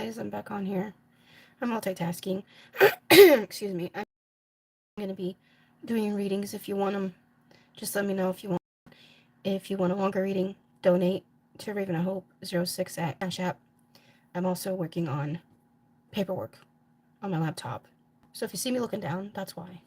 guys, I'm back on here. I'm multitasking. Excuse me. I'm going to be doing readings. If you want them, just let me know if you want. If you want a longer reading, donate to Raven of Hope 06 at Cash App. I'm also working on paperwork on my laptop. So if you see me looking down, that's why.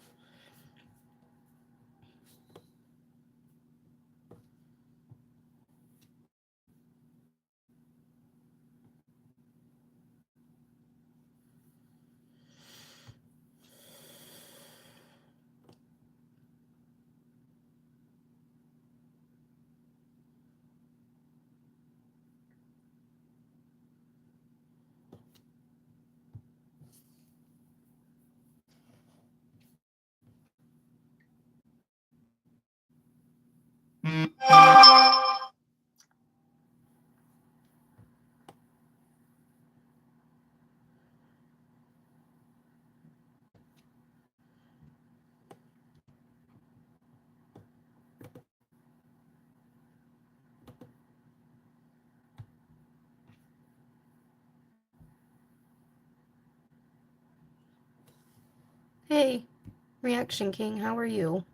Hey, Reaction King, how are you?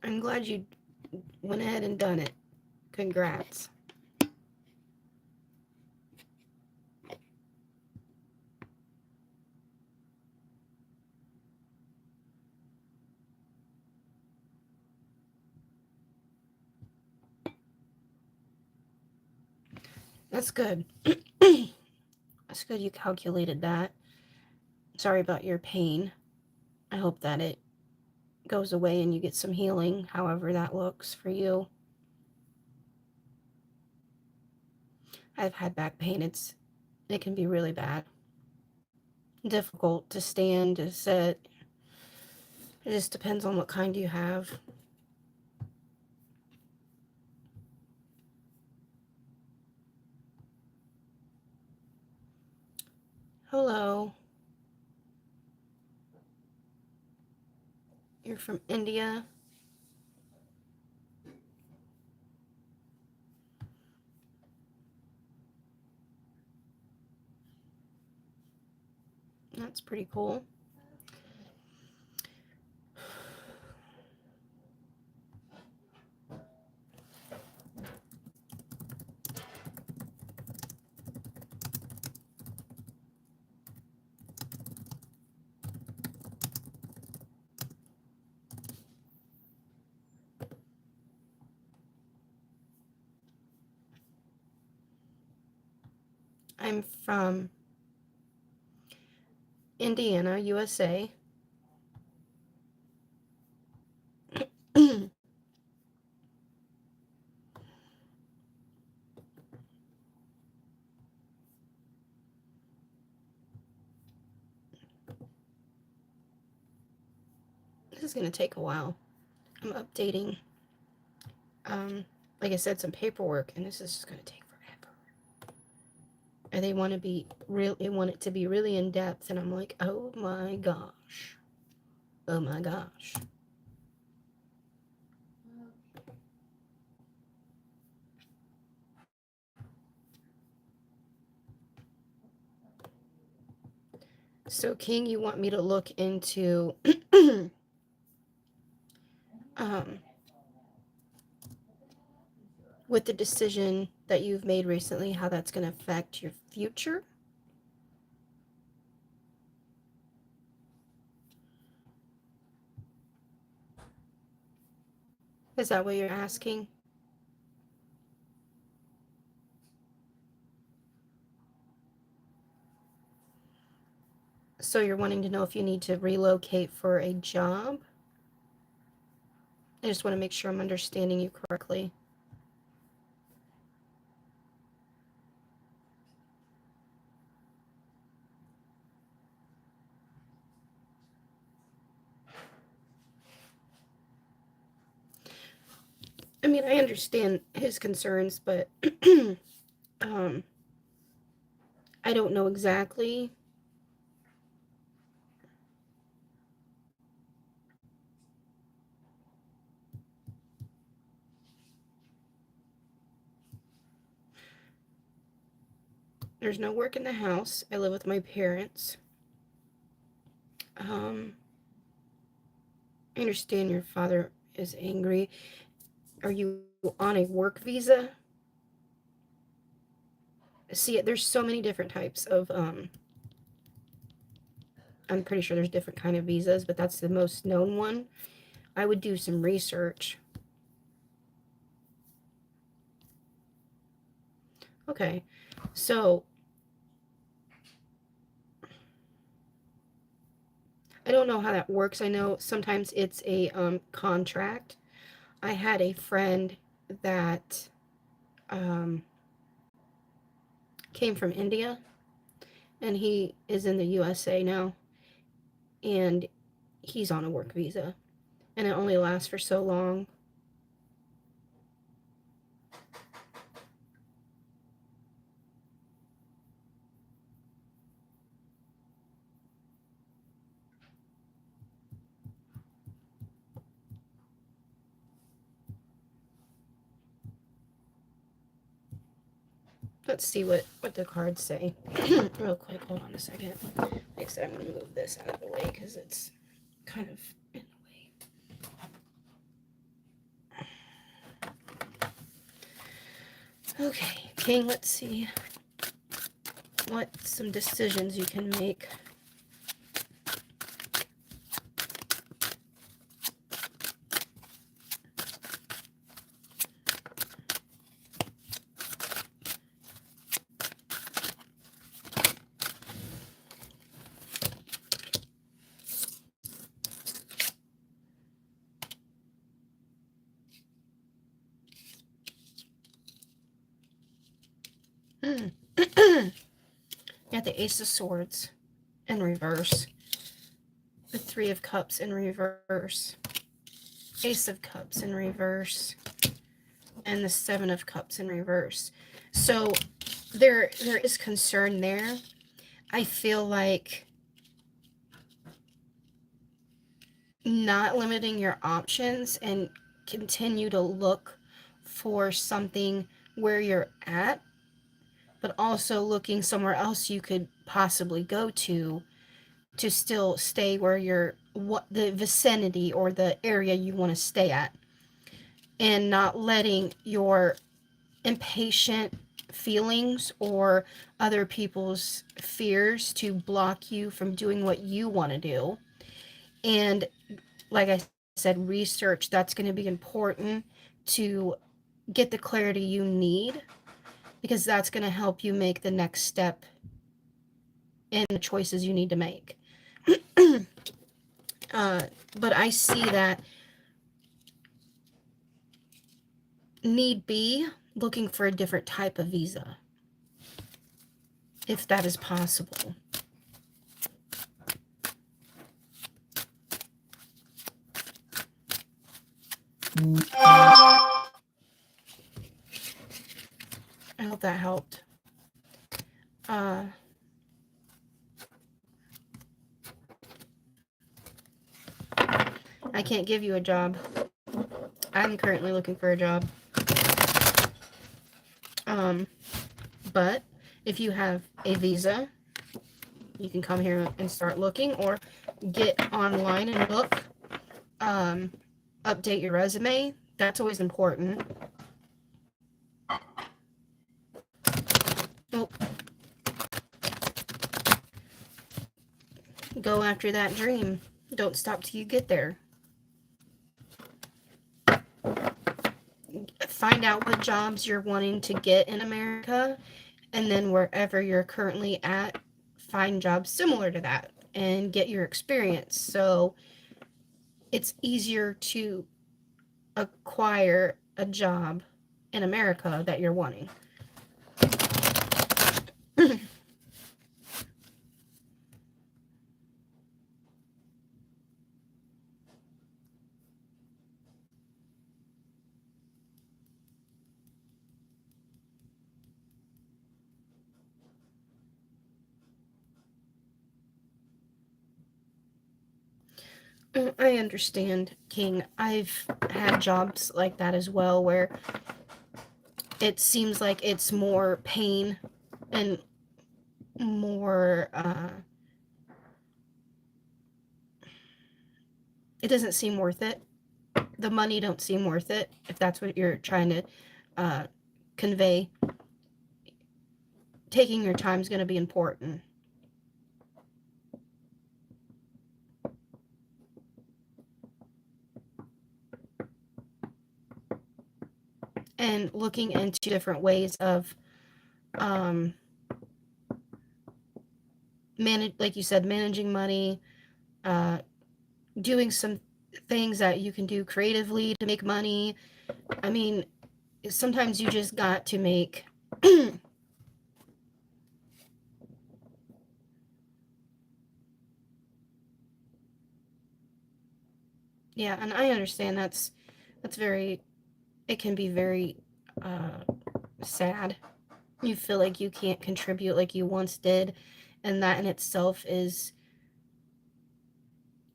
I'm glad you went ahead and done it. Congrats. That's good. That's good you calculated that. Sorry about your pain. I hope that it goes away and you get some healing, however that looks for you. I've had back pain. It can be really bad. Difficult to stand, to sit. It just depends on what kind you have. Hello. You're from India? That's pretty cool. I'm from Indiana, USA. This is going to take a while. I'm updating, like I said, some paperwork, and this is just going to take forever. And they want it to be really in depth, and I'm like, oh my gosh. Oh my gosh. So, King, you want me to look into um, with the decision that you've made recently, how that's going to affect your future? Is that what you're asking? So you're wanting to know if you need to relocate for a job? I just want to make sure I'm understanding you correctly. I mean, I understand his concerns, but um, I don't know exactly. There's no work in the house. I live with my parents. I understand your father is angry. Are you on a work visa? See, there's so many different types of, I'm pretty sure there's different kind of visas, but that's the most known one. I would do some research. Okay, so I don't know how that works. I know sometimes it's a contract. I had a friend that um, came from India, and he is in the USA now, and he's on a work visa, and it only lasts for so long. Let's see what the cards say. Real quick, hold on a second. Like I said, I'm going to move this out of the way because it's kind of in the way. Okay, King, let's see what some decisions you can make. Got the Ace of Swords in reverse, the Three of Cups in reverse, Ace of Cups in reverse, and the Seven of Cups in reverse. So there is concern there. I feel like not limiting your options and continue to look for something where you're at, but also looking somewhere else you could possibly go to still stay where you're, what the vicinity or the area you want to stay at, and not letting your impatient feelings or other people's fears to block you from doing what you want to do. And like I said, research, that's going to be important to get the clarity you need, because that's going to help you make the next step in the choices you need to make. But I see that need be looking for a different type of visa, if that is possible. I hope that helped. I can't give you a job. I'm currently looking for a job. But if you have a visa, you can come here and start looking, or get online and look. Update your resume. That's always important. Oh. Go after that dream. Don't stop till you get there. Find out what jobs you're wanting to get in America, and then wherever you're currently at, find jobs similar to that and get your experience, so it's easier to acquire a job in America that you're wanting. I understand, King. I've had jobs like that as well, where it seems like it's more pain and more, it doesn't seem worth it. The money don't seem worth it, if that's what you're trying to uh, convey. Taking your time is going to be important. And looking into different ways of like you said, managing money, uh, doing some things that you can do creatively to make money. I mean, sometimes you just got to make yeah, and I understand that's very, it can be very sad. You feel like you can't contribute like you once did, and that in itself is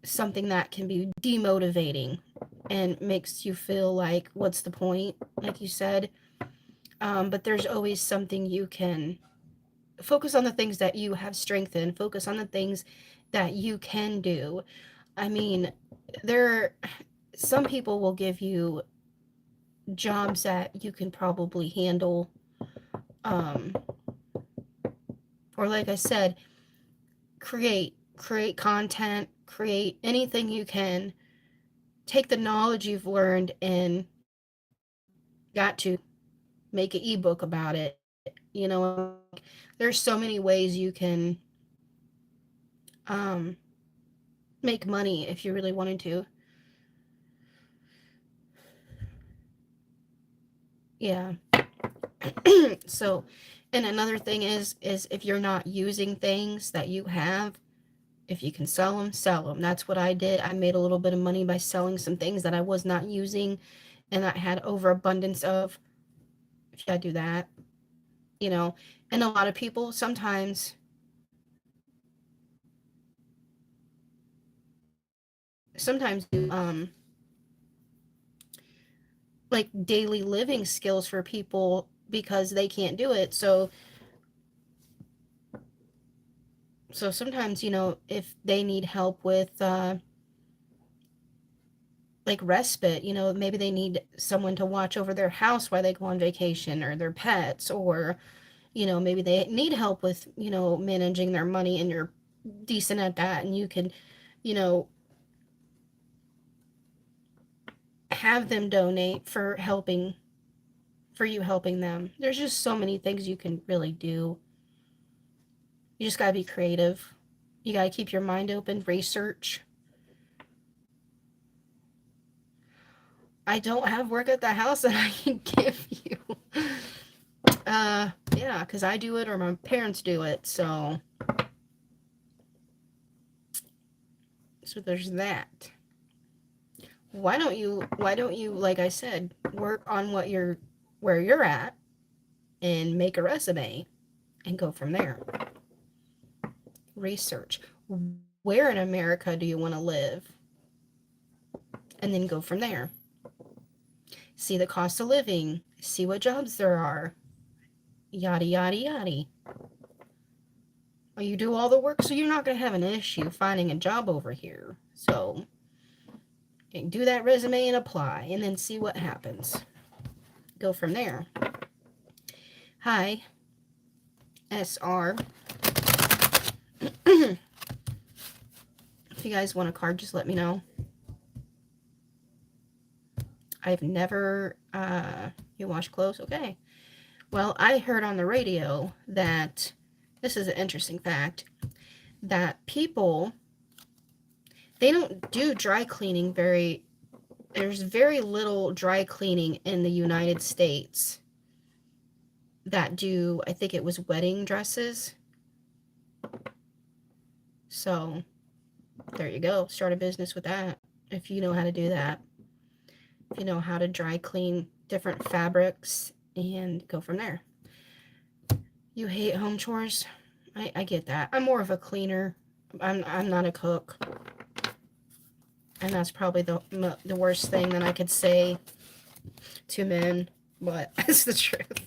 something that can be demotivating and makes you feel like, what's the point, like you said. But there's always something you can focus on, the things that you have strength in, focus on the things that you can do. I mean, there, some people will give you jobs that you can probably handle, um, or like I said, create content, create anything you can, take the knowledge you've learned and got to make an ebook about it. You know, there's so many ways you can um, make money if you really wanted to. Yeah. So, and another thing is if you're not using things that you have, if you can sell them, sell them. That's what I did. I made a little bit of money by selling some things that I was not using and I had overabundance of. If I do that, you know, and a lot of people sometimes do like daily living skills for people because they can't do it. So sometimes, you know, if they need help with like respite, you know, maybe they need someone to watch over their house while they go on vacation, or their pets, or you know, maybe they need help with, you know, managing their money, and you're decent at that, and you can, you know, have them donate for helping, for you helping them. There's just so many things you can really do. You just got to be creative. You got to keep your mind open, research. I don't have work at the house that I can give you. Yeah, because I do it or my parents do it, so there's that. Why don't you, like I said, work on where you're at and make a resume and go from there. Research. Where in America do you want to live? And then go from there. See the cost of living, see what jobs there are, yada yada yada. You do all the work, so you're not going to have an issue finding a job over here. So do that resume and apply, and then see what happens. Go from there. Hi, SR. If you guys want a card, just let me know. I've never, you wash clothes? Okay. Well, I heard on the radio that, this is an interesting fact, that people, they don't do dry cleaning there's very little dry cleaning in the United States that do, I think it was wedding dresses. So, there you go. Start a business with that if you know how to do that. If you know how to dry clean different fabrics and go from there. You hate home chores? I get that. I'm more of a cleaner. I'm not a cook. And that's probably the worst thing that I could say to men, but it's the truth.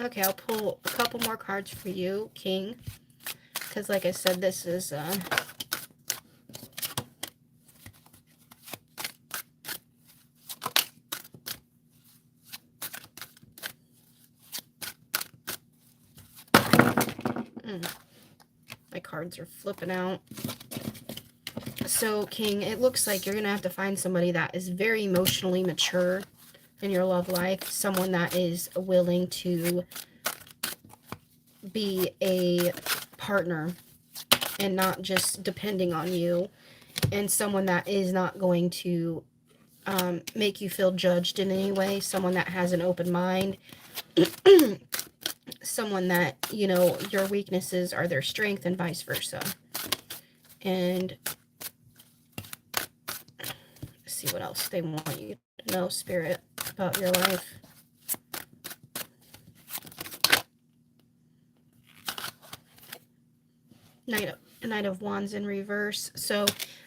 Okay, I'll pull a couple more cards for you, King. Because like I said, this is my cards are flipping out. So, King, it looks like you're going to have to find somebody that is very emotionally mature in your love life. Someone that is willing to be a partner and not just depending on you. And someone that is not going to make you feel judged in any way. Someone that has an open mind. Someone that, you know, your weaknesses are their strength and vice versa. And see what else they want you to know, Spirit, about your life. Knight of Wands in reverse. So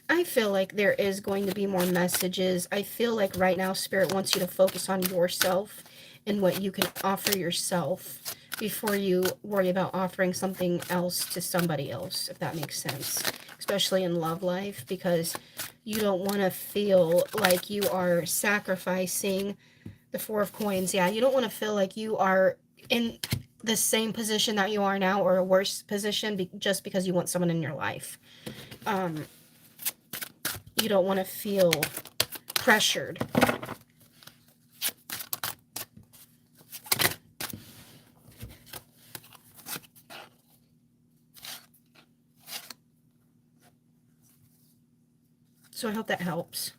I feel like there is going to be more messages. I feel like right now Spirit wants you to focus on yourself and what you can offer yourself before you worry about offering something else to somebody else, if that makes sense. Especially in love life, because you don't want to feel like you are sacrificing the Four of Coins. Yeah, you don't want to feel like you are in the same position that you are now or a worse position just because you want someone in your life. You don't want to feel pressured. So I hope that helps.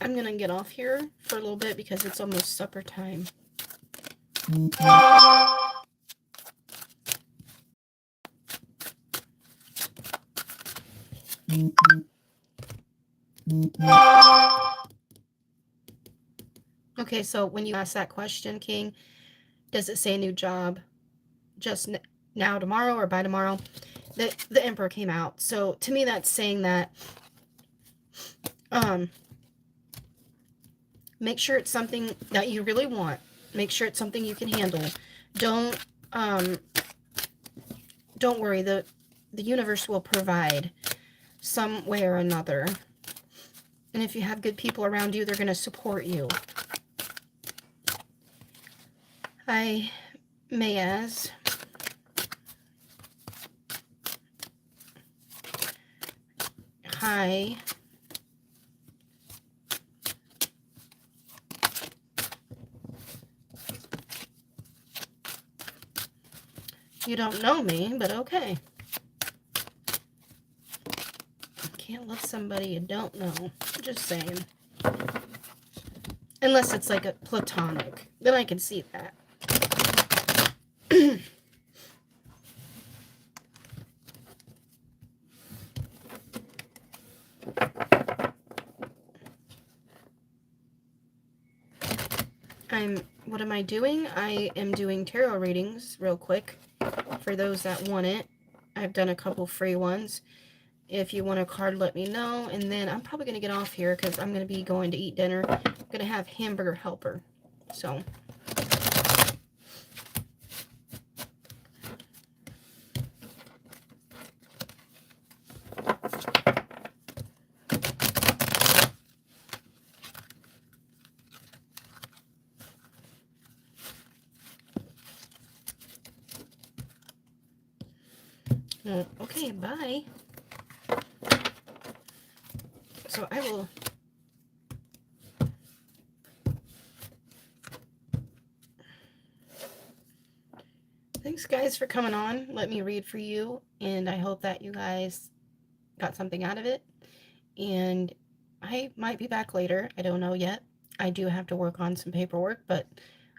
I'm going to get off here for a little bit because it's almost supper time. Okay, so when you ask that question, King, does it say new job just now, tomorrow, or by tomorrow? The Emperor came out. So to me, that's saying that make sure it's something that you really want. Make sure it's something you can handle. Don't worry. The universe will provide some way or another. And if you have good people around you, they're going to support you. Hi, Mayaz. Hi. You don't know me, but okay. Can't love somebody you don't know. Just saying. Unless it's like a platonic. Then I can see that. What am I doing? I am doing tarot readings real quick for those that want it. I've done a couple free ones. If you want a card, let me know. And then I'm probably going to get off here because I'm going to be going to eat dinner. I'm going to have hamburger helper. So Well, okay, bye. So I will... Thanks, guys, for coming on. Let me read for you, and I hope that you guys got something out of it. And I might be back later. I don't know yet. I do have to work on some paperwork, but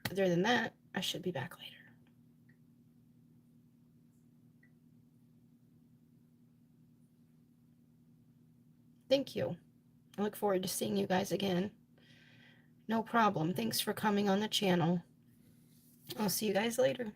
other than that, I should be back later. Thank you. I look forward to seeing you guys again. No problem. Thanks for coming on the channel. I'll see you guys later.